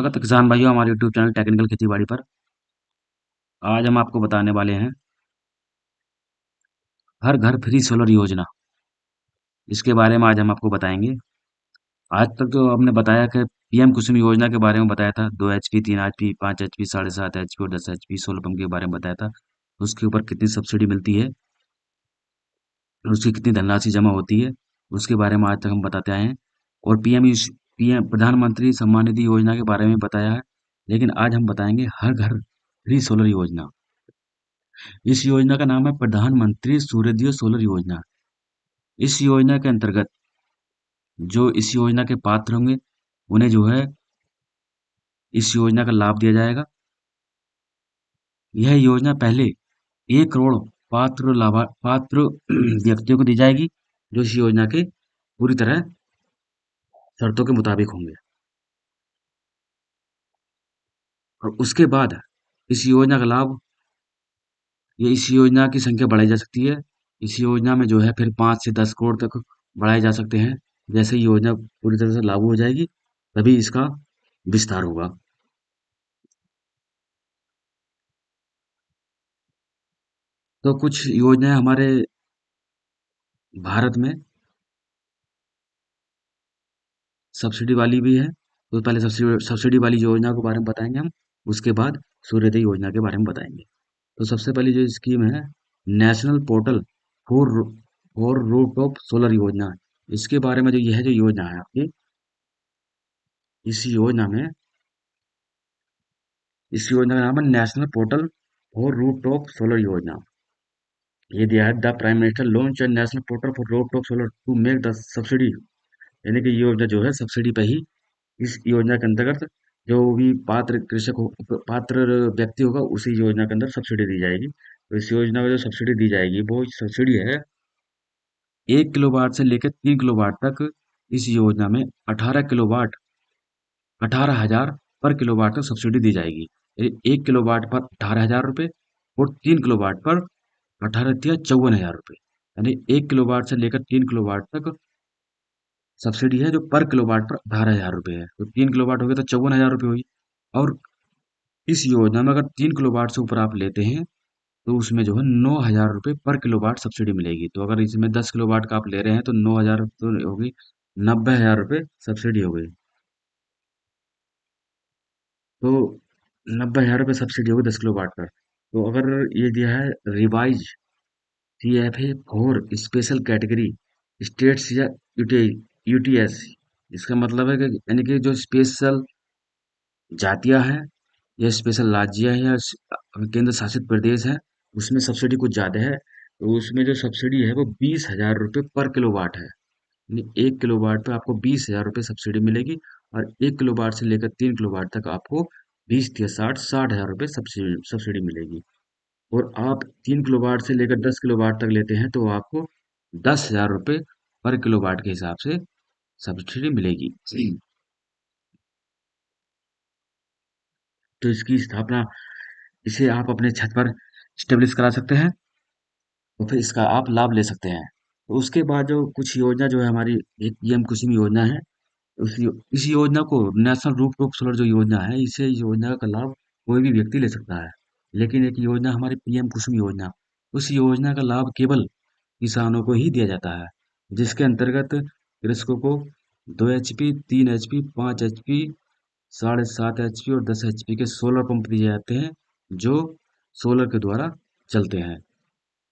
स्वागत है किसान भाइयों हमारे यूट्यूब चैनल टेक्निकल खेतीबाड़ी पर। आज हम आपको बताने वाले हैं हर घर फ्री सोलर योजना। इसके बारे में आज हम आपको बताएंगे। आज तक तो हमने बताया कि पीएम कुसुम योजना के बारे में बताया था। 2 HP, 3 HP, 5 HP, 7.5 HP और 10 HP सोलर पंप के बारे में बताया था। उसके ऊपर कितनी सब्सिडी मिलती है और उसकी कितनी धनराशि जमा होती है, उसके बारे में आज तक हम बताते आए हैं। और पीएम प्रधानमंत्री सम्मान निधि योजना के बारे में बताया है। लेकिन आज हम बताएंगे हर घर फ्री सोलर योजना। इस योजना का नाम है प्रधानमंत्री सूर्योदय सोलर योजना। इस योजना के अंतर्गत जो इस योजना के पात्र होंगे उन्हें जो है इस योजना का लाभ दिया जाएगा। यह योजना पहले 1 करोड़ पात्र व्यक्तियों को दी जाएगी जो इस योजना के पूरी तरह शर्तों के मुताबिक होंगे। और उसके बाद इस योजना का लाभ इस योजना की संख्या बढ़ाई जा सकती है। इस योजना में जो है फिर 5 से 10 करोड़ तक बढ़ाए जा सकते हैं। जैसे ही योजना पूरी तरह से लागू हो जाएगी तभी इसका विस्तार होगा। तो कुछ योजनाएं हमारे भारत में सब्सिडी वाली भी है। तो पहले सब्सिडी सब्सिडी वाली योजना के बारे में बताएंगे हम। उसके बाद सूर्योदय योजना के बारे में बताएंगे। तो सबसे पहली जो स्कीम है national portal for for rooftop solar योजना। इसके बारे में जो यह जो योजना है आपकी, इस योजना में इस योजना का नाम है national portal for rooftop solar योजना। ये दिया है the prime minister launch and national portal for rooftop solar to make the subsidy. यानी कि ये योजना जो है सब्सिडी पे ही, इस योजना के अंतर्गत जो भी पात्र कृषक हो, पात्र व्यक्ति होगा उसी योजना के अंदर सब्सिडी दी जाएगी। तो इस योजना में जो सब्सिडी दी जाएगी वो सब्सिडी है 1 किलोवाट से लेकर 3 किलोवाट तक। इस योजना में 18 किलोवाट 18,000 पर किलोवाट तक सब्सिडी दी जाएगी। 1 किलोवाट पर 18,000 रुपये और 3 किलोवाट पर 18 तिया 54,000 रुपये। यानी 1 किलोवाट से लेकर 3 किलोवाट तक सब्सिडी है जो पर किलोवाट पर 18,000 रुपये है। तो 3 किलोवाट हो गया तो 54,000 रुपये हुई। और इस योजना में अगर 3 किलोवाट से ऊपर आप लेते हैं तो उसमें जो है 9,000 रुपये पर किलोवाट सब्सिडी मिलेगी। तो अगर इसमें 10 किलोवाट का आप ले रहे हैं तो 9,000 तो होगी, 90,000 रुपये सब्सिडी हो गई। तो 90,000 रुपये सब्सिडी होगी 10 किलोवाट पर। तो अगर ये दिया है revise CFA for special category states या यूटीएस। इसका मतलब है कि यानी कि जो स्पेशल जातियां हैं या स्पेशल राज्य है या केंद्र शासित प्रदेश है उसमें सब्सिडी कुछ ज्यादा है। तो उसमें जो सब्सिडी है वो 20,000 रुपये पर किलोवाट है। यानी 1 किलोवाट पे आपको 20,000 रुपये सब्सिडी मिलेगी। और 1 किलोवाट से लेकर 3 किलोवाट तक आपको 20 या 60 60,000 रुपये सब्सिडी मिलेगी। और आप 3 किलोवाट से लेकर 10 किलोवाट तक लेते हैं तो आपको 10,000 रुपये पर किलोवाट के हिसाब से सब्सिडी मिलेगी। तो इसकी स्थापना, इसे आप अपने छत पर स्टेब्लिश करा सकते हैं और फिर इसका आप लाभ ले सकते हैं। तो उसके बाद जो कुछ योजना जो है हमारी, एक पीएम कुसुम योजना है। इस योजना को नेशनल रूफटॉप सोलर जो योजना है, इसे इस योजना का लाभ कोई भी व्यक्ति ले सकता है। लेकिन एक योजना हमारी पीएम कुसुम योजना, उस योजना का लाभ केवल किसानों को ही दिया जाता है। जिसके अंतर्गत कृषकों को 2 HP, 3 HP, 5 HP, 7.5 HP और 10 HP के सोलर पंप दिए जाते हैं जो सोलर के द्वारा चलते हैं।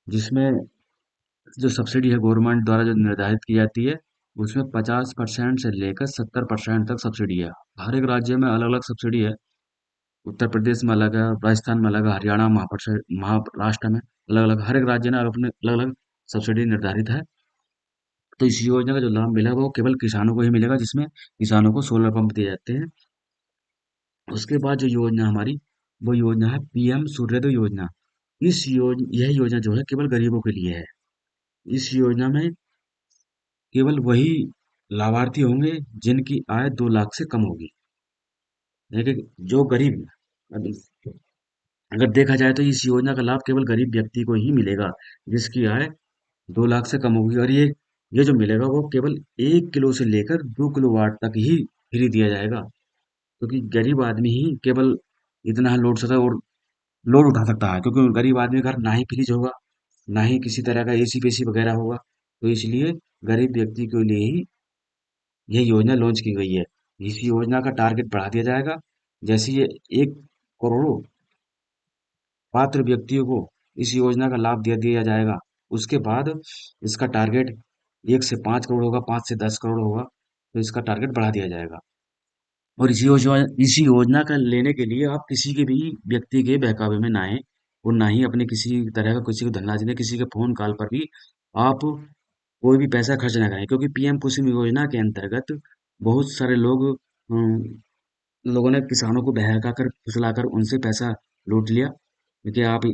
जिसमें जो सब्सिडी है गवर्नमेंट द्वारा जो निर्धारित की जाती है उसमें 50% से लेकर 70% तक सब्सिडी है। हर एक राज्य में अलग अलग सब्सिडी है। उत्तर प्रदेश में अलग है, राजस्थान में अलग है, हरियाणा, महाराष्ट्र में अलग अलग, हर एक राज्य ने अपने अलग अलग सब्सिडी निर्धारित है। तो इस योजना का जो लाभ मिला वो केवल किसानों को ही मिलेगा, जिसमें किसानों को सोलर पंप दिए जाते हैं। उसके बाद जो योजना हमारी, वो योजना है पीएम सूर्योदय योजना। यह योजना जो है केवल गरीबों के लिए है। इस योजना में केवल वही लाभार्थी होंगे जिनकी आय 2 लाख से कम होगी। लेकिन जो गरीब, अगर देखा जाए तो इस योजना का लाभ केवल गरीब व्यक्ति को ही मिलेगा जिसकी आय 2 लाख से कम होगी। और ये जो मिलेगा वो केवल 1 किलो से लेकर 2 किलोवाट तक ही फ्री दिया जाएगा। क्योंकि गरीब आदमी ही केवल इतना लोड सकता है और लोड उठा सकता है, क्योंकि गरीब आदमी का घर ना ही फ्रिज होगा, ना ही किसी तरह का एसी पेसी वगैरह होगा। तो इसलिए गरीब व्यक्ति के लिए ही यह योजना लॉन्च की गई है। इस योजना का टारगेट बढ़ा दिया जाएगा। जैसे ये 1 करोड़ पात्र व्यक्तियों को इस योजना का लाभ दे दिया जाएगा, उसके बाद इसका टारगेट 1 से 5 करोड़ होगा, 5 से 10 करोड़ होगा, तो इसका टारगेट बढ़ा दिया जाएगा। और इसी योजना का लेने के लिए आप किसी के भी व्यक्ति के बहकावे में ना आए, और ना ही अपने किसी तरह का किसी को धनराशि दें, किसी के फोन कॉल पर भी आप कोई भी पैसा खर्च ना करें, क्योंकि पीएम कुसुम योजना के अंतर्गत बहुत सारे लोगों ने किसानों को बहका कर फुसलाकर उनसे पैसा लूट लिया। क्योंकि आप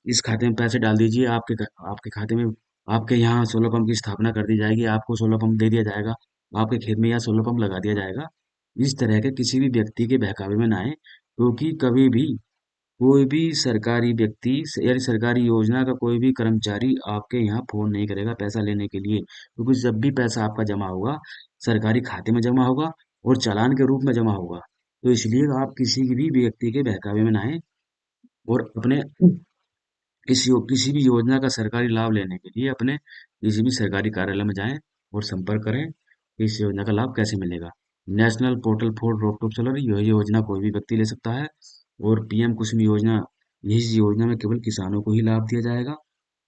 इस खाते में पैसे डाल दीजिए, आपके खाते में आपके यहाँ सोलर पंप की स्थापना कर दी जाएगी, आपको सोलर पंप दे दिया जाएगा, आपके खेत में यहाँ सोलर पंप लगा दिया जाएगा। इस तरह के किसी भी व्यक्ति के बहकावे में ना आए, क्योंकि कभी भी कोई भी सरकारी व्यक्ति या सरकारी योजना का कोई भी कर्मचारी आपके यहाँ फोन नहीं करेगा पैसा लेने के लिए, क्योंकि जब भी पैसा आपका जमा होगा, सरकारी खाते में जमा होगा और चालान के रूप में जमा होगा। तो इसलिए आप किसी भी व्यक्ति के बहकावे में ना आए, और अपने किसी भी योजना का सरकारी लाभ लेने के लिए अपने किसी भी सरकारी कार्यालय में जाएं और संपर्क करें कि इस योजना का लाभ कैसे मिलेगा। National portal for rooftop solar, यह योजना कोई भी व्यक्ति ले सकता है। और पीएम कुसुम योजना, इस योजना में केवल किसानों को ही लाभ दिया जाएगा।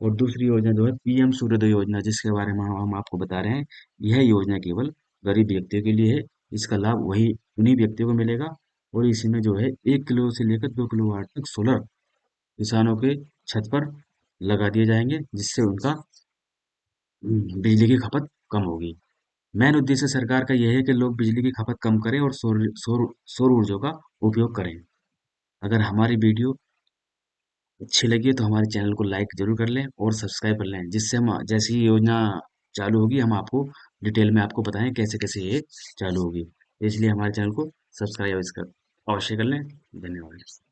और दूसरी योजना जो है पीएम सूर्योदय योजना, जिसके बारे में हम आपको बता रहे हैं, यह योजना केवल गरीब व्यक्तियों के लिए है। इसका लाभ वही उन्हीं व्यक्तियों को मिलेगा। और इसमें जो है 1 किलो से लेकर 2 किलोवाट तक सोलर किसानों के छत पर लगा दिए जाएंगे, जिससे उनका बिजली की खपत कम होगी। मेन उद्देश्य सरकार का यह है कि लोग बिजली की खपत कम करें और सौर सौर सौर ऊर्जा का उपयोग करें। अगर हमारी वीडियो अच्छी लगी है तो हमारे चैनल को लाइक जरूर कर लें और सब्सक्राइब कर लें, जिससे हम जैसी ही योजना चालू होगी हम आपको डिटेल में आपको बताएं कैसे कैसे ये चालू होगी। तो इसलिए हमारे चैनल को सब्सक्राइब कर अवश्य कर लें। धन्यवाद।